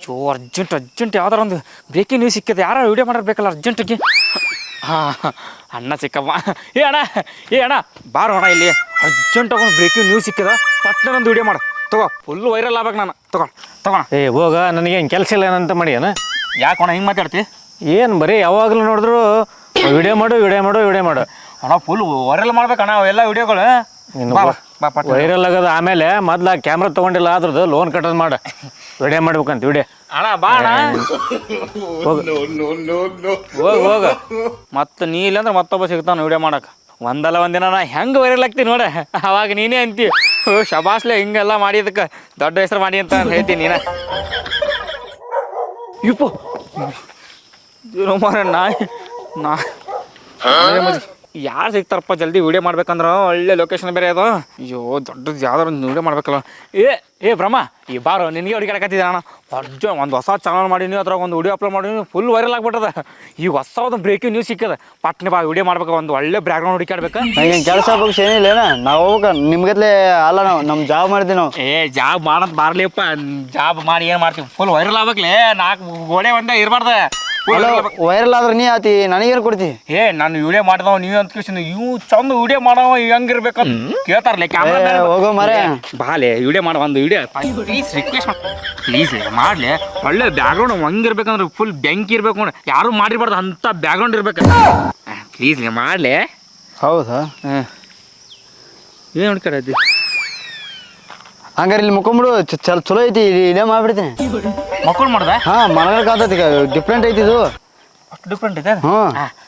ಜೋ urgent ಯಾವ್ದಾರ ಒಂದು breaking news ಸಿಕ್ಕಿದೆ, ಯಾರು ವಿಡಿಯೋ ಮಾಡಿರ್ಬೇಕಲ್ಲ ಅರ್ಜೆಂಟಿಗೆ. ಹಾಂ ಅಣ್ಣ ಸಿಕ್ಕಪ್ಪ. ಏ ಅಣ್ಣ ಬಾರೋ ಅಣ್ಣ, ಇಲ್ಲಿ ಅರ್ಜೆಂಟಾಗಿ ಒಂದು ಬ್ರೇಕಿಂಗ್ ನ್ಯೂಸ್ ಸಿಕ್ಕಿದ, ಪಟ್ನ ಒಂದು ವಿಡಿಯೋ ಮಾಡು ತಗೋ, ಫುಲ್ ವೈರಲ್ ಆಗ್ಬೇಕು ನಾನು. ತಗೋಣ. ಹೋಗ, ನನಗೇನು ಕೆಲಸ ಇಲ್ಲ ಏನಂತ ಮಾಡಿ ಅಣ್ಣ. ಯಾಕೋಣ ಹಿಂಗೆ ಮಾತಾಡ್ತಿ? ಏನು ಬರೀ ಯಾವಾಗಲೂ ನೋಡಿದ್ರು ವಿಡಿಯೋ ಮಾಡು ಅಣ್ಣ. ಫುಲ್ ವೈರಲ್ ಮಾಡ್ಬೇಕಣ್ಣ ಅವೆಲ್ಲ ವಿಡಿಯೋಗಳು. ವೈರಲ್ ಆಗೋದು ಆಮೇಲೆ ಮೊದ್ಲು ಕ್ಯಾಮ್ರಾ ತೊಗೊಂಡಿಲ್ಲ ಅದ್ರದ್ದು ಲೋನ್ ಕಟ್ಟೋದು ಮಾಡು, ವಿಡಿಯೋ ಮಾಡ್ಬೇಕಂತ ವಿಡಿಯೋ. ಅಣ್ಣ ಬಾ ಅಣ್ಣ, ಹೋಗ. ಮತ್ತು ನೀ ಇಲ್ಲಾಂದ್ರೆ ಮತ್ತೊಬ್ಬ ಸಿಗ್ತಾನ ವಿಡಿಯೋ ಮಾಡಕ್ಕೆ. ಒಂದಲ್ಲ ಒಂದಿನ ನಾ ಹೆಂಗೆ ವೈರಲ್ ಆಗ್ತೀನಿ ನೋಡ, ಅವಾಗ ನೀನೇ ಅಂತೀವಿ ಶಬಾಸ್ಲೆ ಹಿಂಗೆಲ್ಲ ಮಾಡಿದಕ್ಕೆ ದೊಡ್ಡ ಹೆಸರು ಮಾಡಿ ಅಂತ ಹೇಳ್ತೀನಿ ನೀನ. ಇಪ್ಪು ಮಾರ ನಾ ಯಾರು ಸಿಗ್ತಾರಪ್ಪ ಜಲ್ದಿ ವಿಡಿಯೋ ಮಾಡ್ಬೇಕಂದ್ರೆ, ಒಳ್ಳೆ ಲೊಕೇಶನ್ ಬೇರೆ ಅದು. ಅಯ್ಯೋ ದೊಡ್ಡದು ಯಾವ್ದಾರು ಒಂದು ವಿಡಿಯೋ ಮಾಡ್ಬೇಕಲ್ಲ. ಏ ಬ್ರಹ್ಮ, ಈ ಬಾರೋ ನಿನಗೆ ಹುಡುಗಾಡಕತ್ತಿದ್ದೆ ಅಣ್ಣ. ಒಂದು ಹೊಸ ಚಾನಲ್ ಮಾಡೀನಿ, ಅದ್ರಾಗ ಒಂದು ವಿಡಿಯೋ ಅಪ್ಲೋಡ್ ಮಾಡೀನಿ, ಫುಲ್ ವೈರಲ್ ಆಗ್ಬಿಟ್ಟದ. ಈ ಹೊಸ ಒಂದು ಬ್ರೇಕಿಂಗ್ ನ್ಯೂಸ್ ಸಿಕ್ಕದ, ಪಟ್ನೆ ಬಾ ವಿಡಿಯೋ ಮಾಡ್ಬೇಕು, ಒಂದು ಒಳ್ಳೆ ಬ್ಯಾಕ್ಗ್ರೌಂಡ್ ಹುಡುಕಾಡ್ಬೇಕು. ನಂಗೇನು ಕೆಲಸ ಬೇಕು ಏನಿಲ್ಲ, ನಾವು ಹೋಗ್ಬೇಕು ನಿಮ್ಗತ್ಲೆ ಅಲ್ಲ, ನಾವು ನಮ್ಮ ಜಾಬ್ ಮಾಡ್ತೀವಿ ನಾವು. ಜಾಬ್ ಮಾಡಂತ ಬಾರ್ಲಿಪ್ಪ, ಜಾಬ್ ಮಾಡಿ ಏನು ಮಾಡ್ತೀವಿ, ಫುಲ್ ವೈರಲ್ ಆಗ್ಬೇಕಲೇ. 4 ಗೋಡೆ ಒಂದೇ ಇರಬಾರ್ದ. ವೈರಲ್ ಆದ್ರೆ ನೀ ಆತಿ, ನನಗೇನು ಕೊಡ್ತಿ? ನಾನು ವಿಡಿಯೋ ಮಾಡಿದವ ನೀವು ಅಂತ ಕೇಳಿಸಿದ, ಇವು ಚಂದ ವಿಡಿಯೋ ಮಾಡವ ಹೆಂಗಿರ್ಬೇಕಂತ ಕೇಳ್ತಾರಲ್ಲ ಕ್ಯಾಮ್ರಾ. ಹೋಗೋ ಮರೆ ಬಾಲೆ ವಿಡಿಯೋ ಮಾಡೋ ಒಂದು ವಿಡಿಯೋ ಪ್ಲೀಸ್, ರಿಕ್ವೆಸ್ಟ್ ಪ್ಲೀಸ್ ಮಾಡ್ಲಿ. ಒಳ್ಳೆ ಬ್ಯಾಕ್ಗ್ರೌಂಡ್ ಹಂಗಿರ್ಬೇಕಂದ್ರೆ ಫುಲ್ ಬೆಂಕಿ ಇರ್ಬೇಕು ನೋಡಿ, ಯಾರು ಮಾಡಿರ್ಬಾರ್ದು ಅಂತ ಬ್ಯಾಕ್ಗ್ರೌಂಡ್ ಇರ್ಬೇಕು ಪ್ಲೀಸ್ ಮಾಡ್ಲಿ. ಹೌದಾ? ಏನು ಹುಡ್ಕಾಡೈತಿ? ಹಂಗಾರೆ ಇಲ್ಲಿ ಮುಕ್ಕೊಂಬಿಡು, ಚಲೋ ಐತಿ, ಇಲ್ಲೇ ಮಾಡ್ಬಿಡ್ತೀನಿ. ಮಕ್ಕಳು ಮಾಡ್ದ? ಹಾಂ, ಮನಗಲ್ ಕಾಂತೈತಿ, ಡಿಫ್ರೆಂಟ್ ಐತಿ ಇದು. ಅಷ್ಟು ಡಿಫ್ರೆಂಟ್ ಐತೆ? ಹ್ಞೂ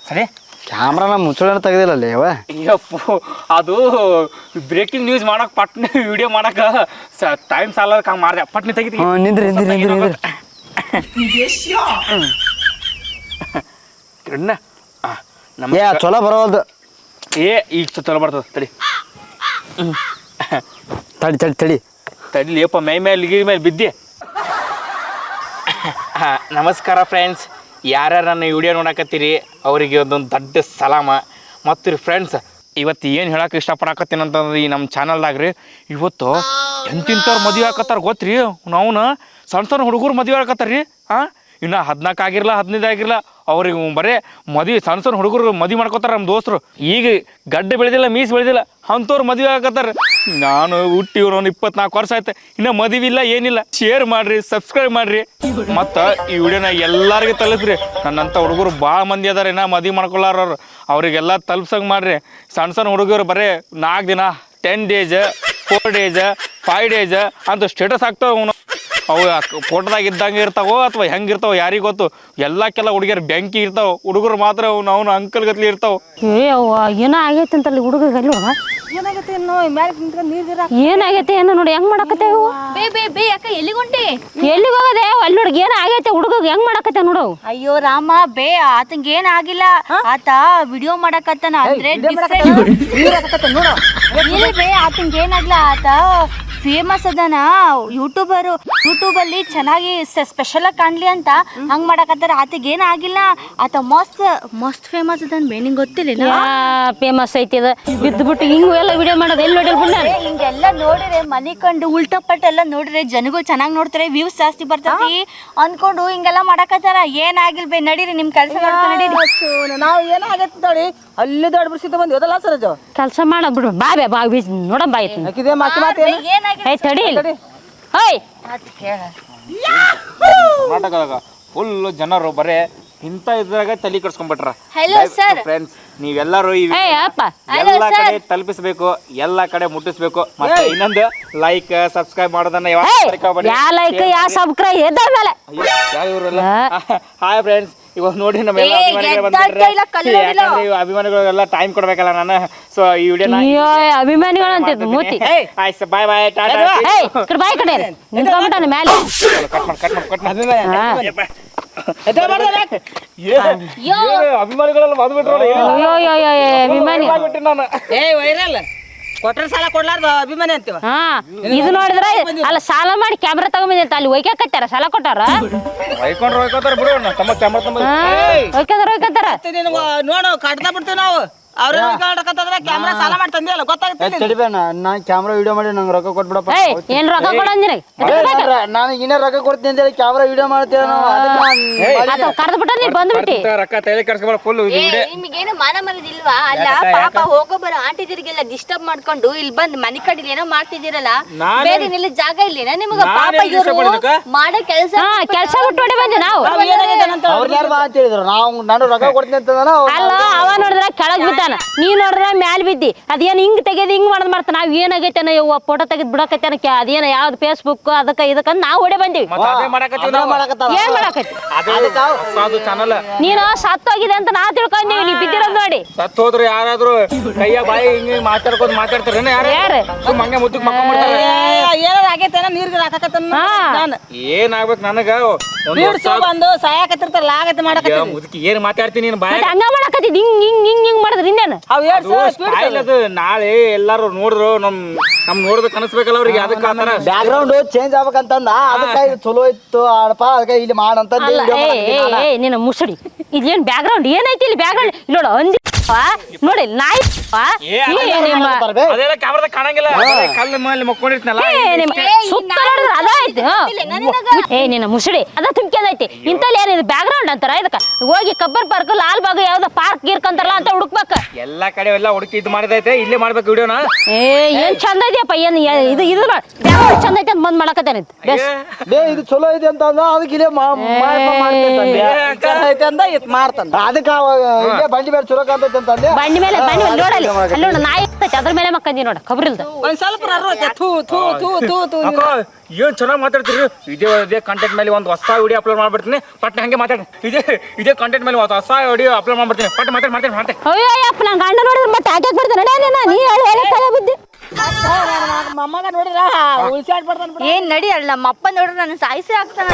ಸರಿ. ಕ್ಯಾಮ್ರಾನ ಮುಚ್ಚಳ ತೆಗ್ದಿಲ್ಲ ಅಲ್ಲಿ ಯಾವ. ಅಯ್ಯಪ್ಪು, ಅದು ಬ್ರೇಕಿಂಗ್ ನ್ಯೂಸ್ ಮಾಡಕ್ಕೆ ಪಟ್ನೆ ವಿಡಿಯೋ ಮಾಡಕ್ಕೆ ಟೈಮ್ ಸಾಲಕ್ಕೆ ಹಂಗೆ ಮಾಡಿದೆ, ಪಟ್ನೆ ತೆಗಿತಿ. ನಿಂದ್ರಿ ಚಲೋ ಬರೋಲ್ದು. ಈಗ ಚಲೋ ಬರ್ತದೆ, ತಡಿ ತಡಿಲಿಯಪ್ಪ, ಮೈ ಮೇಲೆ ಬಿದ್ದಿ. ನಮಸ್ಕಾರ ಫ್ರೆಂಡ್ಸ್, ಯಾರ್ಯಾರು ನನ್ನ ವಿಡಿಯೋ ನೋಡಕತ್ತೀರಿ ಅವರಿಗೆ ಒಂದೊಂದು ದೊಡ್ಡ ಸಲಾಮ. ಮತ್ತು ರೀ ಫ್ರೆಂಡ್ಸ್, ಇವತ್ತು ಏನು ಹೇಳಕ್ಕೆ ಇಷ್ಟಪಡಕತ್ತೀನಿ ಅಂತಂದ್ರೆ, ಈ ನಮ್ಮ ಚಾನಲ್ದಾಗ ರೀ ಇವತ್ತು ಎಂತಿಂಥವ್ರು ಮದುವೆ ಆಕತ್ತಾರ ಗೊತ್ತ್ರಿ. ನಾವು ಸಣ್ಣ ಹುಡುಗರು ಮದುವೆ ಆಕತ್ತಾರ ರೀ. ಇನ್ನು 14 ಆಗಿರಲ್ಲ 15 ಆಗಿರಲ್ಲ, ಅವ್ರಿಗೆ ಬರೀ ಮದುವೆ ಸಣ್ಣ ಹುಡುಗರು ಮದುವೆ ಮಾಡ್ಕೋತಾರೆ ನಮ್ಮ ದೋಸ್ತರು. ಈಗ ಗಡ್ಡೆ ಬೆಳೆದಿಲ್ಲ, ಮೀಸು ಬೆಳೆದಿಲ್ಲ, ಅಂಥವ್ರು ಮದುವೆ ಆಗತ್ತಾರ. ನಾನು ಹುಟ್ಟಿ ಒಂದು 24 ವರ್ಷ ಆಯ್ತು, ಇನ್ನು ಮದುವೆ ಇಲ್ಲ ಏನಿಲ್ಲ. ಶೇರ್ ಮಾಡಿರಿ, ಸಬ್ಸ್ಕ್ರೈಬ್ ಮಾಡಿರಿ, ಮತ್ತು ಈ ವಿಡಿಯೋನ ಎಲ್ಲರಿಗೂ ತಲುಪಿರಿ. ನನ್ನಂಥ ಹುಡುಗರು ಭಾಳ ಮಂದಿ ಅದಾರೆ, ಇನ್ನು ಮದುವೆ ಮಾಡ್ಕೊಳ್ಳಾರವ್ರು, ಅವರಿಗೆಲ್ಲ ತಲುಪ್ಸಂಗೆ ಮಾಡಿರಿ. ಸಣ್ಣ ಹುಡುಗರು ಬರೀ 4 ದಿನ 10 ಡೇಸ್ 4 ಡೇಸ್ 5 ಡೇಸ್ ಅಂತ ಸ್ಟೇಟಸ್ ಆಗ್ತಾವೆ. ಅವು ಫೋಟೋದಾಗ ಇದ್ದಂಗೆ ಇರ್ತಾವೋ ಅಥವಾ ಹೆಂಗಿರ್ತಾವ ಯಾರಿಗೆ ಗೊತ್ತು. ಎಲ್ಲಕ್ಕೆಲ್ಲ ಹುಡುಗಿಯರು ಬೆಂಕಿ ಇರ್ತಾವ, ಹುಡುಗರು ಮಾತ್ರ ಅವ್ನು ಅಂಕಲ್ ಗತ್ಲಿ ಇರ್ತಾವ. ಏನೋ ಆಗೈತೆ ಅಂತಲ್ಲಿ ಹುಡುಗರಿಗೆ ಅಲ್ಲಿ ಏನಾಗೈತೆ ಏನೋ ನೋಡಿ ಹೆಂಗ್ ಮಾಡಕತ್ತೆ. ಅಕ್ಕ ಎಲ್ಲಿಗೊಂಟಿ? ಎಲ್ಲಿಗೆ ಹೋಗದೆ ಅಲ್ಲಿ ನೋಡಿ ಏನ ಆಗೈತೆ ಹುಡುಗಗೆ ಹೆಂಗ್ ಮಾಡಕತ್ತೆ ನೋಡು. ಅಯ್ಯೋ ರಾಮ ಬೇ, ಆತಂಗ ಏನ್ ಆಗಿಲ್ಲ, ಆತ ವಿಡಿಯೋ ಮಾಡಕತ್ತಾನ ಅಂದ್ರೆ ಬೇ, ಆತಂಗ ಏನಾಗ್ಲ, ಆತ ಫೇಮಸ್ ಅದನ ಯೂಟ್ಯೂಬರ್. ಯೂಟ್ಯೂಬ್ ಅಲ್ಲಿ ಚೆನ್ನಾಗಿ ಸ್ಪೆಷಲ್ ಆಗಿ ಕಾಣ್ಲಿ ಅಂತ ಹಂಗ್ ಮಾಡಕತ್ತಾರ. ಆತಗ ಏನ್ ಆಗಿಲ್ಲ, ಆತ ಮಸ್ತ್ ಫೇಮಸ್ ಅದನ್ ಬೇ, ನಿಂಗೆ ಗೊತ್ತಿಲ್ಲ? ಫೇಮಸ್ ಐತಿ ಅದ, ಬಿದ್ದುಬಿಟ್ಟು ಹಿಂಗ ಎಲ್ಲ ವಿಡಿಯೋ ಮಾಡೋದು ಎಲ್ಲಿ ನೋಡಿಲ್ಲ. ಹಿಂಗೆಲ್ಲ ನೋಡಿದ್ರೆ ಮನಿ ಕಂಡು ಉಲ್ಟಾ ಪಟ್ಟ ಎಲ್ಲ ನೋಡಿದ್ರೆ ಜನಗಳು ಚೆನ್ನಾಗಿ ನೋಡ್ತಾರೆ, ವ್ಯೂಸ್ ಜಾಸ್ತಿ ಬರ್ತೈತಿ ಅನ್ಕೊಂಡು ಹಿಂಗೆಲ್ಲ ಮಾಡಕತ್ತಾರ. ಏನಾಗಿಲ್ ಬೇ, ನಡೀರಿ ನಿಮ್ ಕೆಲಸ ನಡೀರಿ. ನಾವು ಏನಾಗೈತಿ ನೋಡಿ ಅಲ್ಲಿ ದೊಡ್ಡ ಬಿಡ್ಸಿದ್ದ ಬಂದು ಓದಲ್ಲ ಸರ್ ಕೆಲಸ ಮಾಡ ಬಿಡು, ಬಾಬೆ ಬಾ ನೋಡ ಬಾಯ್ತು ಕರ್ನಾಟಕದಾಗ ಫುಲ್ ಜನರು ಬರೇ ಇಂಥ ಇದ್ರಾಗ ತಲೆ ಕೆಡ್ಸ್ಕೊಂಡ್ಬಿಟ್ರ. ಹಲೋ ಸರ್ ಫ್ರೆಂಡ್ಸ್, ನೀವೆಲ್ಲರೂ ಎಲ್ಲ ಕಡೆ ತಲುಪಿಸ್ಬೇಕು, ಎಲ್ಲ ಕಡೆ ಮುಟ್ಟಿಸ್ಬೇಕು. ಮತ್ತೆ ಇನ್ನೊಂದು ಲೈಕ್ ಸಬ್ಸ್ಕ್ರೈಬ್ ಮಾಡೋದನ್ನ ಹಾಯ್ ಫ್ರೆಂಡ್ಸ್, ಇವಾಗ ನೋಡಿ ನಮ್ಮೆಲ್ಲ ಅಭಿಮಾನಿಗಳಿಗೆಲ್ಲ ಟೈಮ್ ಕೊಡ್ಬೇಕಲ್ಲ ನಾನು. ಸೊ ಈ ವಿಡಿಯೋನ ಅಭಿಮಾನಿಗಳು ಅಂತ ಆಯ್ತು, ಬಾಯ್ ಬಾಯ್, ಟಾಟಾ. ಬಾಯ್ ಕಡೆ ನಿಂತ್ಕೊಂಡ್ಬಿಟ್ಟಾನೆ ಮೇಲೆ. ಅಭಿಮಾನಿಗಳೆಲ್ಲ ಕೊಟ್ರ ಸಾಲ ಕೊಡ್ಲಾರ್ದ ಅಭಿಮಾನಿ ಅಂತೀವ. ಇದು ನೋಡಿದ್ರ ಅಲ್ಲ, ಸಾಲ ಮಾಡಿ ಕ್ಯಾಮ್ರಾ ತಗೊಂಬಂದಿರ್ತ ಅಲ್ಲಿ ಒಯ್ಕತ್ತಾರ, ಸಾಲ ಕೊಟ್ಟಾರ ಒಯ್ಕೋತಾರ ಬಿಡು. ಒಯ್ಕತ್ತಾರ ನೋಡು ಕಟ್ತಾ ಬಿಡ್ತೀವಿ ನಾವು. ಅವ್ರ ಕ್ಯಾಮ್ರಾ ಸಾಲ ಮಾಡಿ ತಂದೆ ಅಲ್ಲ ಗೊತ್ತಾಗುತ್ತೆ ತಡಿಬೇ ನಾ ಕ್ಯಾಮ್ರಾ ವಿಡಿಯೋ ಮಾಡಿ ನಂಗೆ ರೊಕ್ಕ ಕೊಟ್ಬಿಡಪ್ಪ. ಏಯ್ ಏನ್ ರೊಕ್ಕ ಕೊಡಂದಿನ ನಾನು ಇನ್ನೇ ರೊಕ್ಕ ಕೊಡ್ತೀನಿ ಅಂತೇಳಿ ಕ್ಯಾಮ್ರಾ ವಿಡಿಯೋ ಮಾಡ್ತೇವೆ ನಾವು. ಕರೆದು ಬಿಟ್ಟ ನೀ ಬಂದ್ಬಿಟ್ಟಿ. ರೊಕ್ಕ ತಲೆ ಕೆಡ್ಸ್ಕೊಬೇಡ ಫುಲ್ ನಿಮಗೇನು ಮಾನ ಮರದಿಲ್ವಾ? ಅಲ್ಲ ಪಾಪ ಹೋಗೋ ಬರೋ ಆಂಟಿದಿರಿಗೆಲ್ಲ ಡಿಸ್ಟರ್ಬ್ ಮಾಡ್ಕೊಂಡು ಇಲ್ಲಿ ಬಂದ್ ಮನೆ ಕಡೆ ಏನೋ ಮಾಡ್ತಿದ್ದೀರಲ್ಲ, ಬೇರೆ ನಿಲ್ಲ ಜಾಗ ಇಲ್ಲೇನ ನಿಮಗ? ಪಾಪ ಇವ್ರು ಮಾಡೋ ಕೆಲಸ ಕೆಲ್ಸ ಬಿಟ್ಟು ಹೊಡಿ ಬಂದಿ ನಾವು. ಅವ್ರು ಯಾರು ಬಾ ಅಂತ ಹೇಳಿದ್ರು, ನಾನು ರೊಕ್ಕ ಕೊಡ್ತೀನಿ ಅಂತ ಅಲ್ಲ ಅವ ನೋಡಿದ್ರ ಕೆಳಗ್ ಬಿದ್ದಾನ, ನೀ ನೋಡಿದ್ರ ಮ್ಯಾಲ್ ಬಿದ್ದಿ. ಅದೇನ್ ಹಿಂಗ್ ತೆಗೆದ್ ಹಿಂಗ್ ಮಾಡದ್ ಮಾಡ್ತ ನಾವ್ ಏನಾಗೈತೇನ ಇವ ಫೋಟೋ ತೆಗೆದ್ ಬಿಡಕತ್ತೇನ ಅದೇನ ಯಾವ್ದು ಫೇಸ್ಬುಕ್ ಅದಕ್ಕ ಇದಕ್ಕ ನಾವ್ ಹೊಡೆ ಬಂದಿವಿ. ಅದೇ ಮಾಡಕತ್ತೀವಿ ನಾವು. ಏನ್ ಮಾಡಕತ್ತಿ? ಅದು ಚಾನಲ್ ನೀನು ಸತ್ತೋಗಿದೆ ಅಂತ ನಾ ತಿಳ್ಕೊಂಡೀವಿ, ನೀ ಬಿದ್ದಿರೋದ್ ನೋಡಿ. ಸತ್ ಹೋದ್ರು ಯಾರಾದ್ರೂ ಕೈಯ ಬಾಯಿ ಹಿಂಗೆ ಮಾತಾಡ್ತಾರೇನ ಯಾರು? ಹಂಗೆ ಮುದ್ದಕ್ ಮಕ್ಕೊಂಡ್ಬಿಡ್ತಾರೆ. ಏನಾರ ಆಗೈತೇನ ನೀರ್ಗೆ ಹಾಕಕತ್ತನ ನಾನು ಏನಾಗ್ಬೇಕು ನನಗ ಬಂದು ಸಾಯಕತ್ತಿರ್ತಾರಲ್ಲ ಆಗತ್ತೆ ಮಾಡಕತ್ತಿ ಮುದುಕಿ ಏನ್ ಮಾತಾಡ್ತೀನಿ ನೀನ್ ಬಾಯ ಮತ್ತೆ ಹಂಗ ಮಾಡಕತ್ತಿದ್ ಹಿಂಗ್ ಹಿಂಗ್ ಹಿಂಗ್ ಹಿಂಗ್ ಮಾಡಿದ್ರ ಇನ್ನೇನು? ಅವ್ ಸ್ಟೈಲ್ ಅದು. ನಾಳೆ ಎಲ್ಲಾರು ನೋಡಿದ್ರು ನಮ್ ನೋಡ್ಬೇಕು ಅನ್ಸ್ಬೇಕಲ್ಲ ಅವ್ರಿಗೆ. ಅದಕ್ಕೆ ಆತರ ಬ್ಯಾಕ್ ಗ್ರೌಂಡ್ ಚೇಂಜ್ ಆಗ್ಬೇಕಂತಂದ, ಅದಕ್ಕೆ ಇದು ಚಲೋ ಇತ್ತು ಆಡಪ್ಪ, ಅದಕ್ಕೆ ಇಲ್ಲಿ ಮಾಡಂತ ಅಲ್ಲ ಏ ನಿನ್ನ ಮುಸುಡಿ ಇದೇನ್ ಬ್ಯಾಕ್ ಗ್ರೌಂಡ್ ಏನೈತಿ ಇಲ್ಲಿ? ಬ್ಯಾಕ್ ಗ್ರೌಂಡ್ ನೋಡು ಅಂದಿ ನೋಡಿ ನಾಯಿ ನಿಮ್ಮ ಅದೆಲ್ಲ ಕ್ಯಾಮ್ರಾದಾಗ ಕಾಣಂಗಿಲ್ಲ. ಕಲ್ಲು ಮೇಲೆ ಮಕ್ಕೊಂಡಿರ್ತೀನಲ್ಲ ಸುತ್ತ ನೋಡಿದ್ರ ಅದಾಯ್ತು. ಏ ನಿನ್ನ ಮುಸುಡಿ ಅದ ತುಂಬ್ಕೊಂಡೈತಿ. ಇಂತಲ್ಲಿ ಏನಿದೆ ಬ್ಯಾಕ್ ಗ್ರೌಂಡ್ ಅಂತಾರ ಇದಕ್ಕ? ಹೋಗಿ ಕಬ್ಬರ್ ಪಾರ್ಕ್ ಲಾಲ್ ಬಾಗ್ ಯಾವ್ದೋ ಪಾರ್ಕ್ ಗೀರ್ಕಂತಾರಲ್ಲ ಅಂತ ಹುಡುಕ್ಬೇಕ. ಎಲ್ಲಾ ಕಡೆ ಎಲ್ಲ ಹುಡುಕಿ ಇದು ಮಾಡಿದೈತೆ, ಇಲ್ಲೇ ಮಾಡ್ಬೇಕು ವಿಡಿಯೋನ. ಏ ಏನ್ ಚಂದ ಇದೆಯಪ್ಪ, ಏನ್ ಇದು ಇದು ಬ್ಯಾಕ್ ಚಂದ ಐತೆ ಅಂತ ಬಂದ್ ಮಾಡಕತ್ತೇನೆ. ಇದು ಚಲೋ ಇದೆ ಅಂತ ಅಂದ, ಅದಕ್ಕೆ ಇಲ್ಲೇ ಐತೆ ಅಂದ ಇತ್ ಮಾಡ್ತಾನ. ಅದಕ್ಕೆ ಇಲ್ಲೇ ಬಂಡಿ ಮೇಲೆ ಚಲೋ ಕಾಣ್ತೈತೆ ಅಂತಂದೆ. ಬಂಡಿ ಮೇಲೆ ನೋಡಲ್ಲಿ ಅಲ್ಲಿ ನೋಡ ನಾಯಿ ಇರ್ತೈತಿ, ಅದ್ರ ಮೇಲೆ ಮಕ್ಕಂದಿ ನೋಡ ಕಬ್ರಿಲ್ದ. ಒಂದ್ ಸ್ವಲ್ಪ ಥೂ ಥೂ ಥೂ ಥೂ ಥೂ ಏನ್ ಚೆನ್ನಾಗಿ ಮಾತಾಡ್ತೀರಿ. ಇದೇ ಕಂಟೆಂಟ್ ಮೇಲೆ ಒಂದು ಹೊಸ ವಿಡಿಯೋ ಅಪ್ಲೋಡ್ ಮಾಡ್ಬಿಡ್ತೀನಿ. ಪಟ್ನ ಹಂಗೆ ಮಾತಾಡಿ. ಇದೇ ಕಂಟೆಂಟ್ ಮೇಲೆ ಒಂದು ಹೊಸ ವಿಡಿಯೋ ಅಪ್ಲೋಡ್ ಮಾಡ್ಬಿಡ್ತೀನಿ. ಪಟ್ ಮಾತಾಡಿ. ಅಯ್ಯೋ ಯಪ್ಪ ನಂಗೆ ಗಂಡ ನೋಡಿದ್ರೆ ಮತ್ತೆ ಹಾಕಿ ಬರ್ತಾನೆ ನೀ ಹೇಳಿ ತಲೆ ಬುದ್ಧಿ. ಮೊಮ್ಮಗ ನೋಡಿದ್ರ ಉಳ್ಸಾಡ್ ಬರ್ತಾನ. ಏನ್ ನಡಿ ಅಲ್ಲ ನಮ್ಮ ಅಪ್ಪ ನೋಡ್ರಿ ನನ್ನ ಸಾಯಿಸಿ ಆಗ್ತಾನ.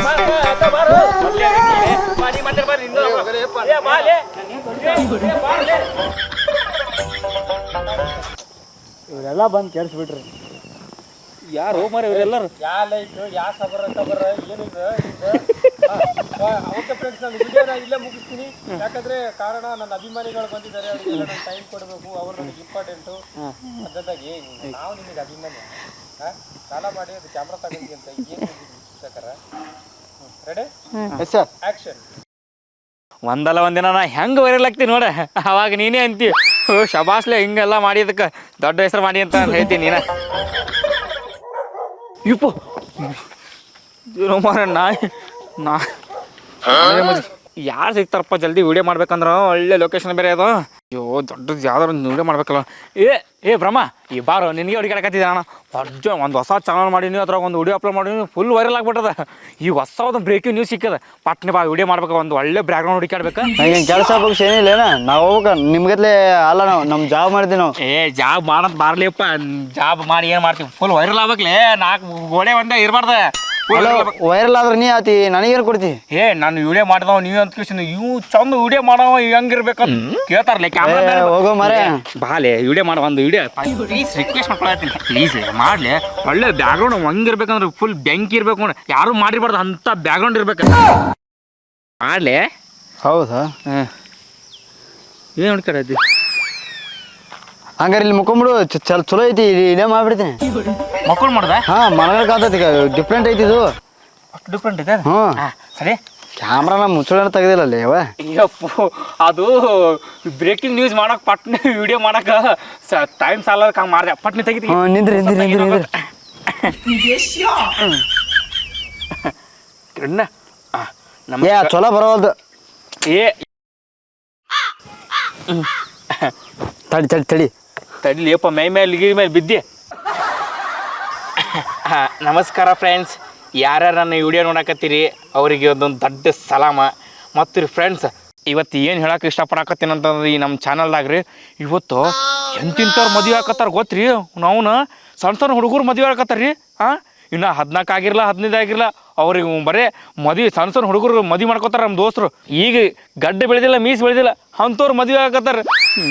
ಇವರೆಲ್ಲ ಬಂದು ಕೆಡಿಸ್ಬಿಟ್ರಿ. ಯಾರು ಮರ ಇವರೆಲ್ಲರೂ ಇಲ್ಲೇ ಮುಗಿಸ್ತೀನಿ. ಯಾಕಂದ್ರೆ ಕಾರಣ ನನ್ನ ಅಭಿಮಾನಿಗಳು ಬಂದಿದ್ದಾರೆ, ಅವರಿಗೆಲ್ಲ ನಾನು ಟೈಮ್ ಕೊಡಬೇಕು, ಅವ್ರು ನನಗೆ ಇಂಪಾರ್ಟೆಂಟು. ಅದಕ್ಕಾಗಿ ನಾವು ನಿಮಗೆ ಅಭಿಮಾನಿ ಸಾಲ ಮಾಡಿ ಅದು ಕ್ಯಾಮ್ರಾ ತಗೊಂಡಿ ಅಂತ ರೆಡಿ ಆಕ್ಷನ್. ಒಂದಲ್ಲ ಒಂದಿನ ನಾ ಹೆಂಗೆ ವೈರಲ್ ಆಗ್ತೀನಿ ನೋಡ, ಅವಾಗ ನೀನೇ ಅಂತೀ ಶಬಾಸ್ಲೆ ಹಿಂಗೆಲ್ಲ ಮಾಡಿದಕ್ಕೆ ದೊಡ್ಡ ಹೆಸರು ಮಾಡಿ ಅಂತ ಹೇಳ್ತೀನಿ ನೀನ. ಇಪ್ಪು ಮಾರ ನಾ ಯಾರು ಸಿಗ್ತಾರಪ್ಪ ಜಲ್ದಿ ವಿಡಿಯೋ ಮಾಡ್ಬೇಕಂದ್ರೆ ಒಳ್ಳೆ ಲೊಕೇಶನ್ ಬೇರೆ ಅದು. ಅಯ್ಯೋ ದೊಡ್ಡದು ಯಾವ್ದಾರು ಒಂದು ವಿಡಿಯೋ ಮಾಡ್ಬೇಕಲ್ಲ. ಏ ಬ್ರಹ್ಮ ಈ ಬಾರೋ ನಿನಗೆ ಹುಡುಗಾಡಕತ್ತಿದ್ದೆ ಅಣ್ಣ. ಒಂದು ಹೊಸ ಚಾನಲ್ ಮಾಡೀನಿ, ಅದ್ರಾಗ ಒಂದು ವಿಡಿಯೋ ಅಪ್ಲೋಡ್ ಮಾಡೀನಿ, ಫುಲ್ ವೈರಲ್ ಆಗ್ಬಿಟ್ಟದ. ಈಗ ಹೊಸ ಒಂದು ಬ್ರೇಕಿಂಗ್ ನ್ಯೂಸ್ ಸಿಕ್ಕದ. ಪಟ್ನೆ ಬಾ ವಿಡಿಯೋ ಮಾಡ್ಬೇಕು, ಒಂದು ಒಳ್ಳೆ ಬ್ಯಾಕ್ಗ್ರೌಂಡ್ ಹುಡುಕಾಡ್ಬೇಕು. ನಂಗೇನು ಕೆಲಸ ಬೇಕು ಏನಿಲ್ಲ, ನಾವು ಹೋಗ್ಬೇಕು ನಿಮ್ಗತ್ಲೆ ಅಲ್ಲ, ನಮ್ಮ ಜಾಬ್ ಮಾಡಿದ್ವಿ ನಾವು. ಜಾಬ್ ಮಾಡಂತ ಬಾರ್ಲಿಪ್ಪ, ಜಾಬ್ ಮಾಡಿ ಏನು ಮಾಡ್ತೀವಿ, ಫುಲ್ ವೈರಲ್ ಆಗ್ಬೇಕ್ಲೆ. 4 ಗೋಡೆ ಒಂದೇ ಇರಬಾರ್ದ. ವೈರಲ್ ಆದ್ರೆ ನೀ ಆತಿ, ನನಗೇನು ಕೊಡ್ತಿ? ನಾನು ವಿಡಿಯೋ ಮಾಡಿದವ ನೀವು ಅಂತ ಕೇಳ್ತೀನಿ. ಇವು ಚಂದ ವಿಡಿಯೋ ಮಾಡವ ಹೆಂಗಿರ್ಬೇಕಂತ ಕೇಳ್ತಾರಲ್ಲ ಕ್ಯಾಮ್ರಾ. ಹೋಗೋ ಮರೆ ಬಾಲೆ ವಿಡಿಯೋ ಮಾಡೋ ಒಂದು ವಿಡಿಯೋ ಪ್ಲೀಸ್ ರಿಕ್ವೆಸ್ಟ್ ಮಾಡ್ಕೊಳತ್ತೀನಿ. ಪ್ಲೀಸ್ ಮಾಡಲಿ. ಒಳ್ಳೆ ಬ್ಯಾಕ್ಗ್ರೌಂಡ್ ಹೆಂಗಿರ್ಬೇಕಂದ್ರೆ ಫುಲ್ ಬೆಂಕಿ ಇರ್ಬೇಕು, ಯಾರು ಮಾಡಿರ್ಬಾರ್ದು ಅಂತ ಬ್ಯಾಕ್ಗ್ರೌಂಡ್ ಇರ್ಬೇಕು. ಮಾಡಲಿ. ಹೌದಾ? ಏನು ಹುಡ್ಕಾಡತ್ತಿ? ಹಂಗಾರೆ ಇಲ್ಲಿ ಮುಕ್ಕೊಂಬಿಡು, ಚಲೋ ಐತಿ, ಇಲ್ಲೇ ಮಾಡ್ಬಿಡ್ತೀನಿ. ಮಕ್ಕಳು ಮಾಡ್ದ? ಹಾಂ ಮನಗಲ್ ಕಾಂತೈತಿ, ಡಿಫ್ರೆಂಟ್ ಐತಿ ಇದು. ಡಿಫ್ರೆಂಟ್ ಇದೆ. ಹ್ಞೂ ಸರಿ. ಕ್ಯಾಮ್ರಾನ ಮುಚ್ಚಳ ತೆಗ್ದಿಲ್ಲ ಅಲ್ಲಿ ಅವ. ಅಯ್ಯಪ್ಪ ಅದು ಬ್ರೇಕಿಂಗ್ ನ್ಯೂಸ್ ಮಾಡಕ್ ಪಟ್ನೆ ವಿಡಿಯೋ ಮಾಡಕ ಟೈಮ್ ಸಾಲ ಮಾಡಿದೆ. ಪಟ್ನೆ ತೆಗಿತೀನಿ. ನಿಂದ್ರಿ ಚಲೋ ಬರೋದು. ತಡಿ ತಡಿಲಿಯಪ್ಪ, ಮೈ ಮೇಲೆ ಗಿರಿ ಮೇಲೆ ಬಿದ್ದೆ. ನಮಸ್ಕಾರ ಫ್ರೆಂಡ್ಸ್, ಯಾರ್ಯಾರು ನನ್ನ ವಿಡಿಯೋ ನೋಡಕತ್ತೀರಿ ಅವರಿಗೆ ಒಂದೊಂದು ದೊಡ್ಡ ಸಲಾಮ. ಮತ್ತು ರೀ ಫ್ರೆಂಡ್ಸ್, ಇವತ್ತು ಏನು ಹೇಳಕ್ಕೆ ಇಷ್ಟಪಡಕತ್ತೀನಿ ಅಂತಂದ್ರೆ ಈ ನಮ್ಮ ಚಾನಲ್ದಾಗ ರೀ ಇವತ್ತು ಎಂತಿಂಥವ್ರು ಮದುವೆ ಹಾಕತ್ತಾರ ಗೊತ್ತ್ರಿ. ನಾವು ಸಣ್ಣ ಹುಡುಗರು ಮದುವೆ ಹಾಕತ್ತಾರ ರೀ. ಇನ್ನು 14 ಆಗಿರಲ್ಲ 15 ಆಗಿರಲ್ಲ, ಅವ್ರಿಗೆ ಬರೀ ಮದುವೆ ಸಣ್ಣ ಹುಡುಗರು ಮದುವೆ ಮಾಡ್ಕೋತಾರೆ ನಮ್ಮ ದೋಸ್ತರು. ಈಗ ಗಡ್ಡೆ ಬೆಳೆದಿಲ್ಲ, ಮೀಸು ಬೆಳೆದಿಲ್ಲ, ಅಂಥವ್ರು ಮದುವೆ ಹಾಕತ್ತಾರೆ.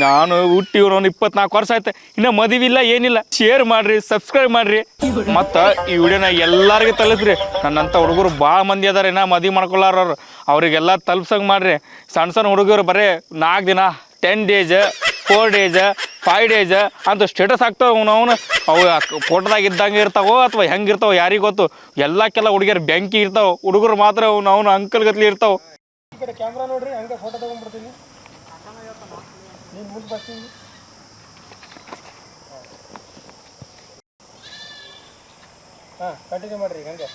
ನಾನು ಹುಟ್ಟಿ ಒಂದು 24 ವರ್ಷ ಆಯ್ತು, ಇನ್ನು ಮದುವೆ ಇಲ್ಲ ಏನಿಲ್ಲ. ಶೇರ್ ಮಾಡಿರಿ, ಸಬ್ಸ್ಕ್ರೈಬ್ ಮಾಡಿರಿ, ಮತ್ತು ಈ ವಿಡಿಯೋನ ಎಲ್ಲರಿಗೂ ತಲುಪಿರಿ. ನನ್ನಂಥ ಹುಡುಗರು ಭಾಳ ಮಂದಿ ಅದಾರೆ ಇನ್ನು ಮದುವೆ ಮಾಡ್ಕೊಳ್ಳಾರವ್ರು, ಅವರಿಗೆಲ್ಲ ತಲುಪ್ಸಂಗೆ ಮಾಡಿರಿ. ಸಣ್ಣ ಹುಡುಗರು ಬರೀ 4 ದಿನ 10 ಡೇಸ್ 4 days 5 days ಅಂತ ಸ್ಟೇಟಸ್ ಹಾಕ್ತಾವ ಅವನು ಅವು ಫೋಟೋದಾಗ ಇದ್ದಂಗೆ ಇರ್ತಾವೋ ಅಥವಾ ಹೆಂಗಿರ್ತಾವ ಯಾರಿಗೆ ಗೊತ್ತು. ಎಲ್ಲಕ್ಕೆಲ್ಲ ಹುಡುಗಿಯರು ಬೆಂಕಿ ಇರ್ತಾವ, ಹುಡುಗರು ಮಾತ್ರ ಅವನು ಅಂಕಲ್ ಗತ್ಲಿ ಇರ್ತಾವ. ಕ್ಯಾಮ್ರಾ ನೋಡ್ರಿ ಹಂಗೆ ಫೋಟೋ ತಗೊಂಡ್ಬಿಡ್ತೀನಿ. ನೀನು ಮುಂದೆ ಬರ್ತೀನಿ. ಹಾಂ ಕಂಟಿನ್ಯೂ ಮಾಡಿರಿ ಹಂಗೆ.